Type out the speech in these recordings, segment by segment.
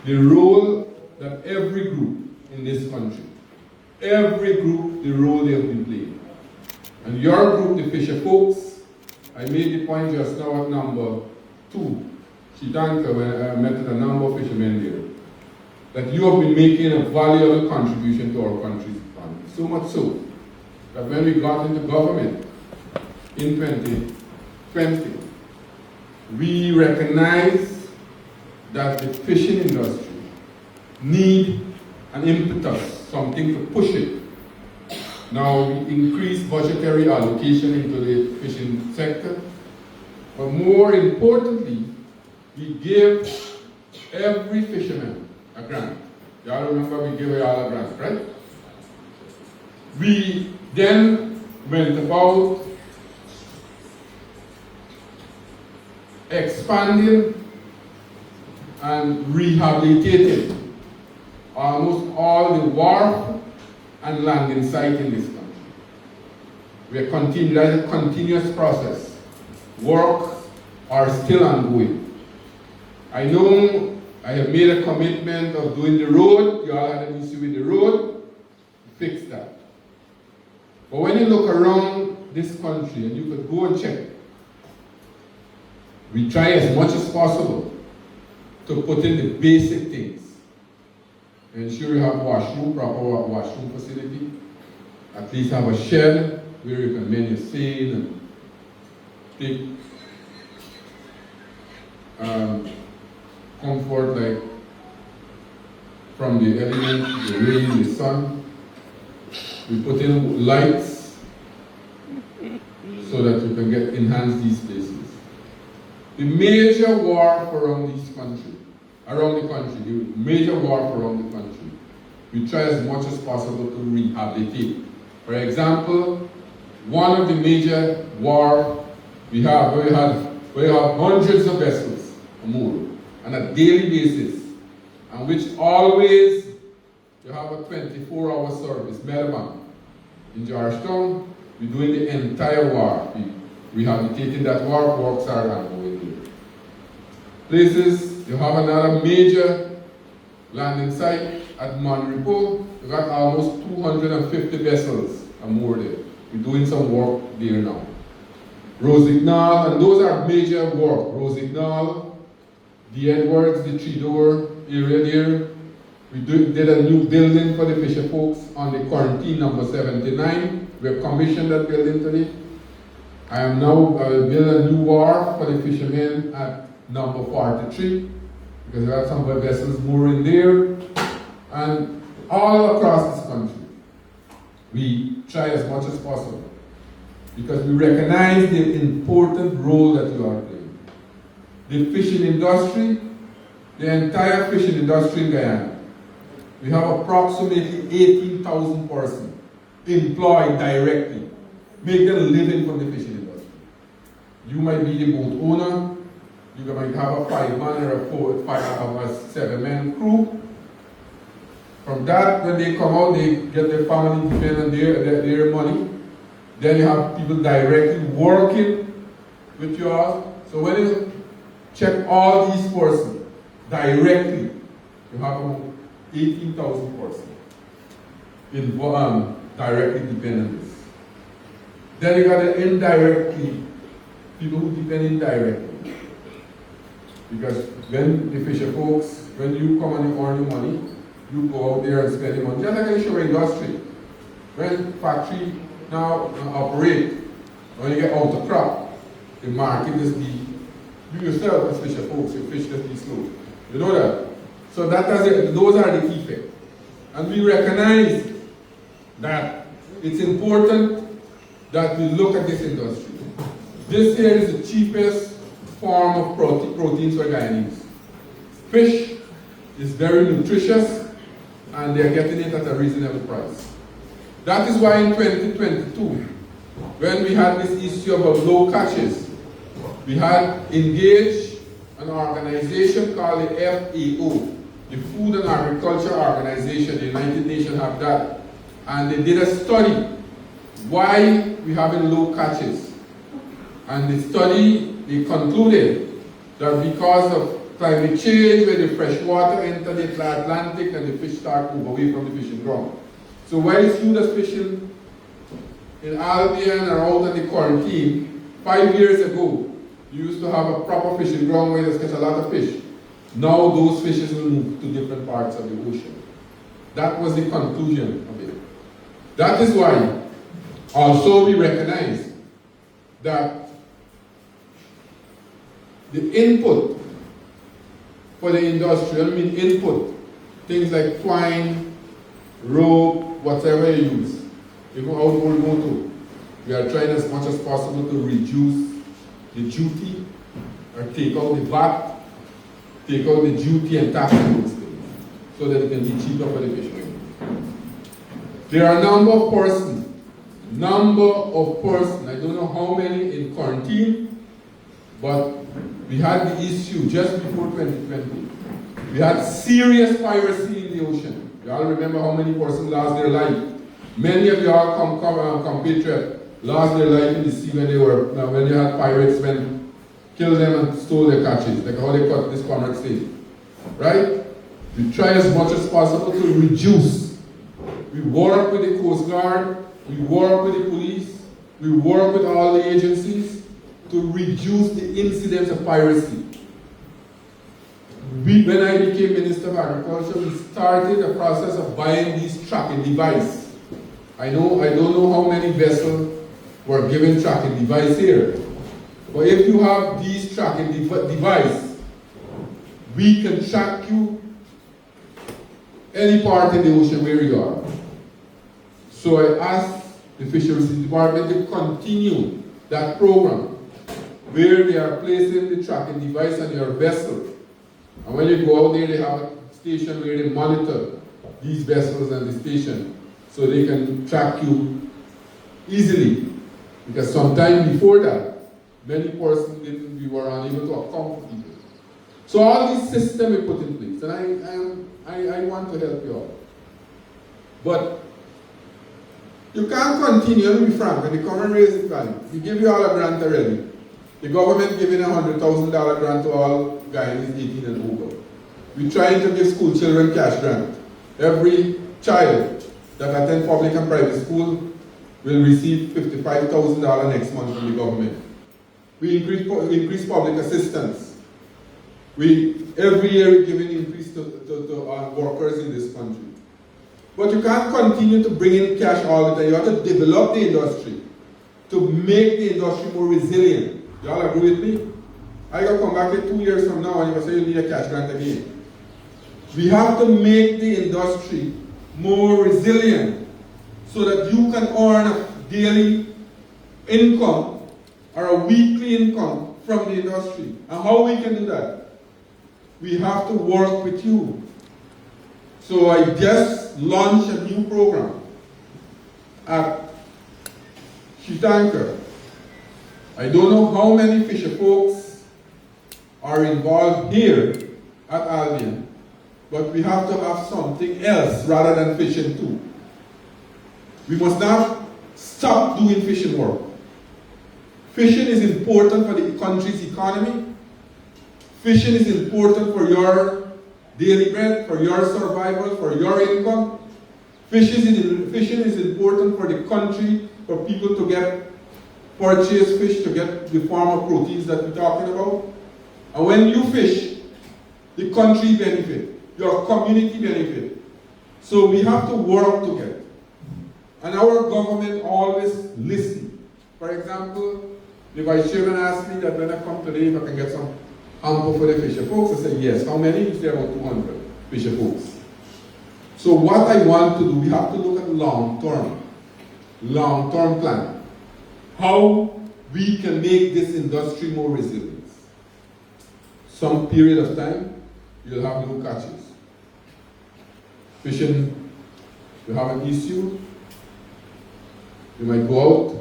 the role that every group in this country, every group, the role they have been playing. And your group, the fisher folks, I made the point just now at number 2, Chitanka, when I met with a number of fishermen there, that you have been making a valuable contribution to our country's economy. So much so that when we got into government in 2020, we recognized that the fishing industry need an impetus, something to push it. Now, we increased budgetary allocation into the fishing sector, but more importantly, we give every fisherman a grant. Y'all remember we gave y'all a grant, right? We then went about expanding and rehabilitating almost all the wharf and landing site in this country. We are continuing, that is a continuous process. Work are still ongoing. I know I have made a commitment of doing the road. You all had an issue with the road. Fix that. But when you look around this country, and you could go and check, we try as much as possible to put in the basic things. Ensure you have washroom, proper washroom facility. At least have a shed where you can mend your sail and take comfort, like from the elements, the rain, the sun. We put in lights so that you can enhance these places. The major wharf around the country, the major wharf around the country, we try as much as possible to rehabilitate. For example, one of the major wharf we have, where we have hundreds of vessels moored on a daily basis, and which always you have a 24-hour service. Melbourne, in Georgetown, we're doing the entire wharf. We rehabilitating that wharf, works are ongoing there. Places, you have another major landing site at Monrepo. You got almost 250 vessels moored there. We're doing some work there now. Rosignol, and those are major work. Rosignol, the Edwards, the Three-Door area there. We did a new building for the fisher folks on the Corentyne number 79. We have commissioned that building today. I am now building a new wharf for the fishermen at number 43, because we have some vessels mooring there. And all across this country, we try as much as possible, because we recognize the important role that you are playing. The fishing industry, the entire fishing industry in Guyana, we have approximately 18,000 persons employed directly, make them living from the fishing industry. You might be the boat owner, you might have a 5-man or a 7-man crew. From that, when they come out, they get their family depend on their money. Then you have people directly working with you all. So when you check all these persons directly, you have about 18,000 persons directly depend on this. Then you got the indirectly, people who depend indirectly. Because when the fisher folks, when you come and you earn the money, you go out there and spend the money. Just like in the sugar industry. When factory now operate, when you get out of crop, the market is you yourself as fisher folks, you fish just be slow. You know that? So those are the effects. And we recognize that it's important that we look at this industry. This here is the cheapest form of proteins for Guyanese. Fish is very nutritious, and they're getting it at a reasonable price. That is why in 2022, when we had this issue about low catches, we had engaged an organization called the FAO, the Food and Agriculture Organization. The United Nations have that. And they did a study why we having low catches. And the study, they concluded that because of climate change, where the fresh water enter the Atlantic and the fish start to move away from the fishing ground. So whilst you that's fishing in Albion or out on the Corentyne, 5 years ago, you used to have a proper fishing ground where you catch a lot of fish. Now those fishes will move to different parts of the ocean. That was the conclusion of it. That is why also we recognize that the input for the industrial, input, things like twine, rope, whatever you use, even outboard motor, we are trying as much as possible to reduce the duty or take out the VAT, take out the duty and tax on those things so that it can be cheaper for the fishermen. There are a number of persons, I don't know how many in Corentyne, but we had the issue just before 2020. We had serious piracy in the ocean. You all remember how many persons lost their life. Many of y'all compatriots lost their life in the sea when they had pirates killed them and stole their catches, like how they caught this comrade state. Right? We try as much as possible to reduce. We work with the Coast Guard, we work with the police, we work with all the agencies to reduce the incidence of piracy. When I became Minister of Agriculture, we started the process of buying these tracking devices. I don't know how many vessels were given tracking device here. But if you have these tracking devices, we can track you any part in the ocean where you are. So I asked the Fisheries Department to continue that program where they are placing the tracking device on your vessel. And when you go out there, they have a station where they monitor these vessels and the station so they can track you easily. Because sometime before that, many persons we were unable to account for people. So all these systems we put in place, and I want to help you all. But you can't continue, let me be frank, when you come and raise the value, we give you all a grant already. The government giving a $100,000 grant to all Guyanese 18 and over. We're trying to give school children cash grant. Every child that attends public and private school will receive $55,000 next month from the government. We increase public assistance. Every year we're giving increase to workers in this country. But you can't continue to bring in cash all the time. You have to develop the industry to make the industry more resilient. Y'all agree with me? I gotta come back here 2 years from now and you say you need a cash grant again. We have to make the industry more resilient so that you can earn a daily income or a weekly income from the industry. And how we can do that? We have to work with you. So I just launched a new program at Corentyne. I don't know how many fisher folks are involved here at Albion, but we have to have something else rather than fishing too. We must not stop doing fishing work. Fishing is important for the country's economy. Fishing is important for your daily bread, for your survival, for your income. Fishing is important for the country, for people to purchase fish, to get the form of proteins that we're talking about. And when you fish, the country benefit, your community benefit. So we have to work together. And our government always listens. For example, the Vice Chairman asked me that when I come today, if I can get some hamper for the fisher folks. I said yes. How many? He said about 200 fisher folks. So what I want to do, we have to look at long-term plan. How we can make this industry more resilient. Some period of time, you'll have no catches. Fishing, you have an issue. You might go out,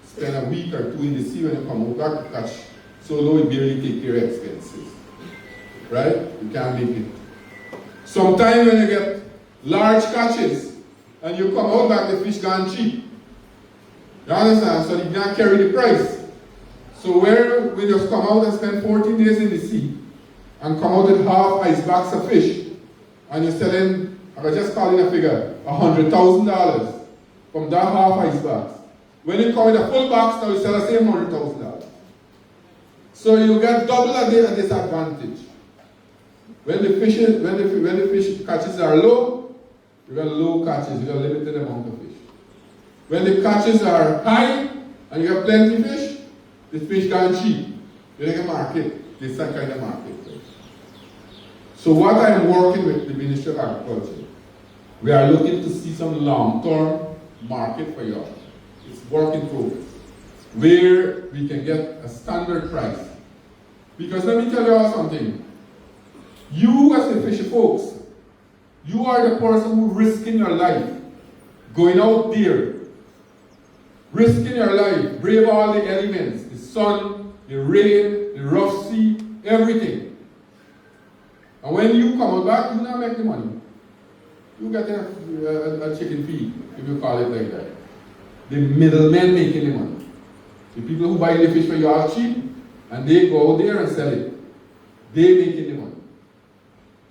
spend a week or two in the sea, when you come out back, to catch so low it barely take your expenses. Right? You can't make it. Sometimes when you get large catches and you come out back, the fish gone cheap. You understand? So you can't carry the price. So where we just come out and spend 14 days in the sea and come out with half ice box of fish, and you're selling, I was just calling a figure, $100,000 from that half ice box. When you come in a full box, now you sell the same $100,000. So you get double a disadvantage. When the fish catches are low, you got low catches, you got limited amount of fish. When the catches are high and you have plenty fish, the fish gone cheap. You make a market, this kind of market. So what I'm working with the Ministry of Agriculture, we are looking to see some long-term market for y'all. It's work in progress, where we can get a standard price. Because let me tell you all something. You as the fisher folks, you are the person who risking your life, going out there, risking your life, brave all the elements, the sun, the rain, the rough sea, everything. And when you come back, you not make the money. You get a chicken feed, if you call it like that. The middlemen making the money. The people who buy the fish for you are cheap, and they go out there and sell it. They making the money.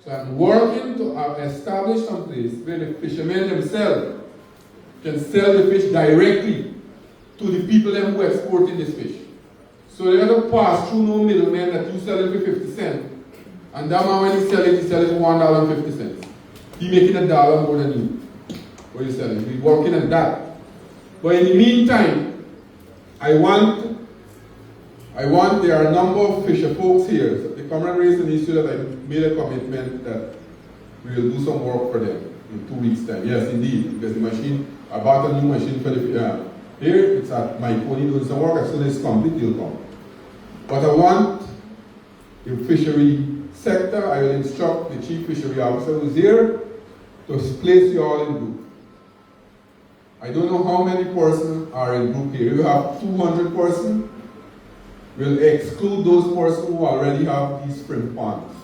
So I'm working to establish some place where the fishermen themselves can sell the fish directly to the people who are exporting this fish. So they have to pass through no middlemen that you sell it for 50 cents. And that man, when he sell it for $1.50. He making $1 more than you. What you selling? We're working on that. But in the meantime, I want there are a number of fisher folks here. So the Comrade raised an issue that I made a commitment that we will do some work for them in 2 weeks' time. Yes, indeed, because the machine, I bought a new machine for the here. It's at my pony doing some work. As soon as it's complete, it'll come. But I want the fishery sector. I will instruct the chief fishery officer who's here to place you all in group. I don't know how many persons are in group here. You have 200 persons. We'll exclude those persons who already have these shrimp ponds.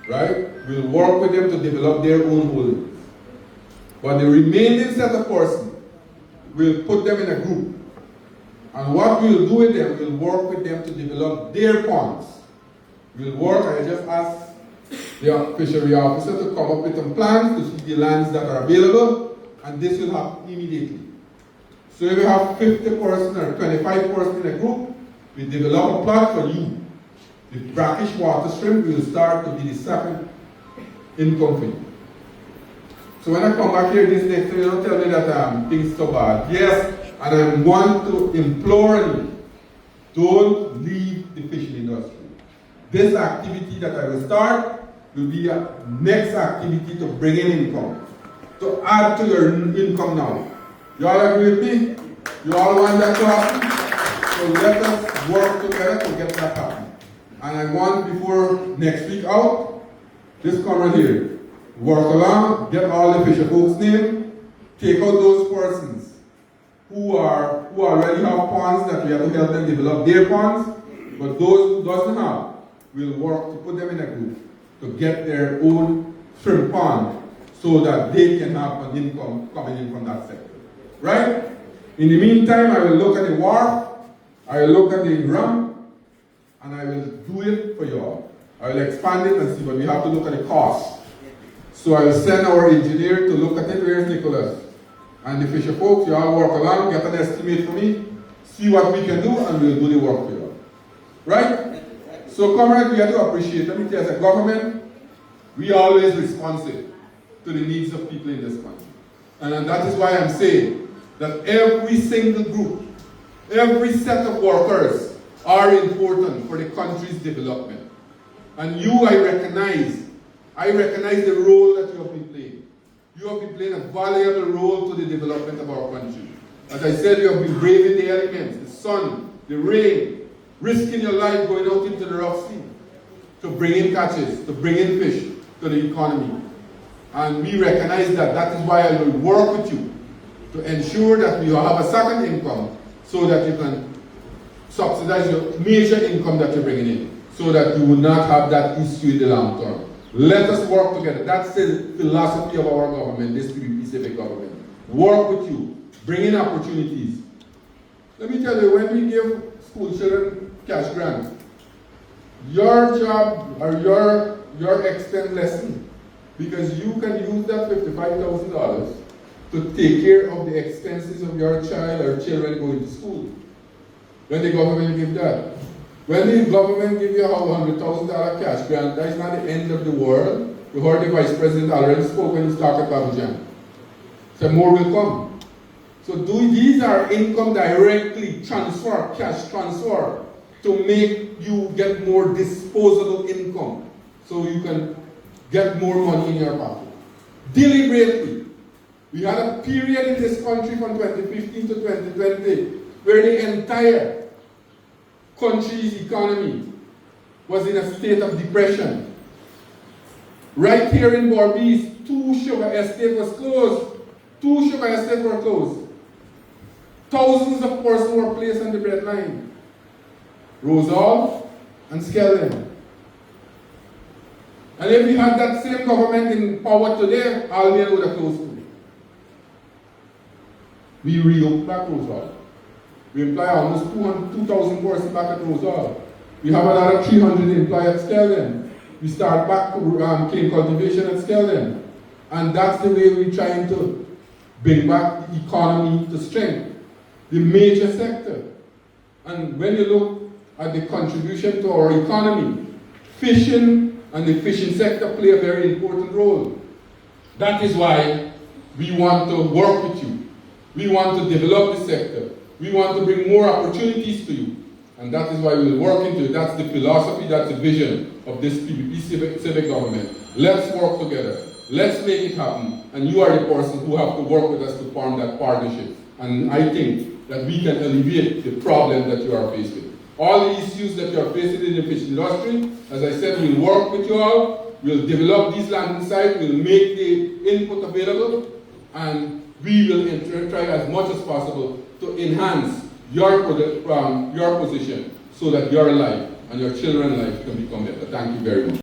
Right? We'll work with them to develop their own holdings. But the remaining set of persons, we'll put them in a group. And what we'll do with them, we'll work with them to develop their ponds. We'll work, I just asked the fishery officer to come up with some plans to see the lands that are available, and this will happen immediately. So if we have 50 persons or 25 persons in a group, we develop a plot for you. The brackish water shrimp will start to be the second income for you. So when I come back here this next time, you don't tell me that things so bad. Yes, and I want to implore you, don't leave the fishing industry. This activity that I will start will be a next activity to bring in income, to add to your income now. You all agree with me? You all want that to happen? So let us work together to get that happen. And I want, before next week out, this comrade here, work along, get all the fisher folks' name, take out those persons who already have ponds that we have to help them develop their ponds, but those who doesn't have, we'll work to put them in a group to get their own shrimp pond so that they can have an income coming in from that sector. Right? In the meantime, I will look at the wharf, I will look at the ramp, and I will do it for you all. I will expand it and see, but we have to look at the cost. So I will send our engineer to look at it. Where's Nicholas? And the fisher folks, you all work along, get an estimate for me, see what we can do, and we'll do the work for you all. Right? So, comrade, we have to appreciate, let me tell you, as a government, we are always responsive to the needs of people in this country. And that is why I'm saying that every single group, every set of workers are important for the country's development. And you, I recognize the role that you have been playing. You have been playing a valuable role to the development of our country. As I said, you have been braving the elements, the sun, the rain, risking your life going out into the rough sea to bring in catches, to bring in fish to the economy. And we recognize that. That is why I will work with you to ensure that you have a second income so that you can subsidize your major income that you're bringing in, so that you will not have that issue in the long term. Let us work together. That's the philosophy of our government, this PPP civic government. Work with you, bring in opportunities. Let me tell you, when we give school children cash grants, your job or your extent lessen, because you can use that $55,000 to take care of the expenses of your child or children going to school. When the government give that. When the government give you a $100,000 cash grant, that is not the end of the world. You heard the Vice President already spoke when he talked at Albion. So more will come. So these are income directly transfer, cash transfer, to make you get more disposable income, so you can get more money in your pocket. Deliberately. We had a period in this country from 2015 to 2020 where the entire country's economy was in a state of depression. Right here in Bordeaux, 2 sugar estates was closed. 2 sugar estates were closed. Thousands of persons were placed on the breadline. Rosal and Skeldon. And if we had that same government in power today, Albion would have closed too. We reopened back Rosal. We employ almost 2,000 persons back at Rosal. We have another 300 employed at Skeldon. We start back cane cultivation at Skeldon. And that's the way we're trying to bring back the economy to strength. The major sector. And when you look at the contribution to our economy, fishing and the fishing sector play a very important role. That is why we want to work with you. We want to develop the sector. We want to bring more opportunities to you. And that is why we'll work into it. That's the philosophy, that's the vision of this PPP civic government. Let's work together. Let's make it happen. And you are the person who have to work with us to form that partnership. And I think that we can alleviate the problem that you are faced with. All the issues that you are facing in the fishing industry, as I said, we'll work with you all. We'll develop these landing sites. We'll make the input available. And we will try as much as possible to enhance your position so that your life and your children's life can become better. Thank you very much.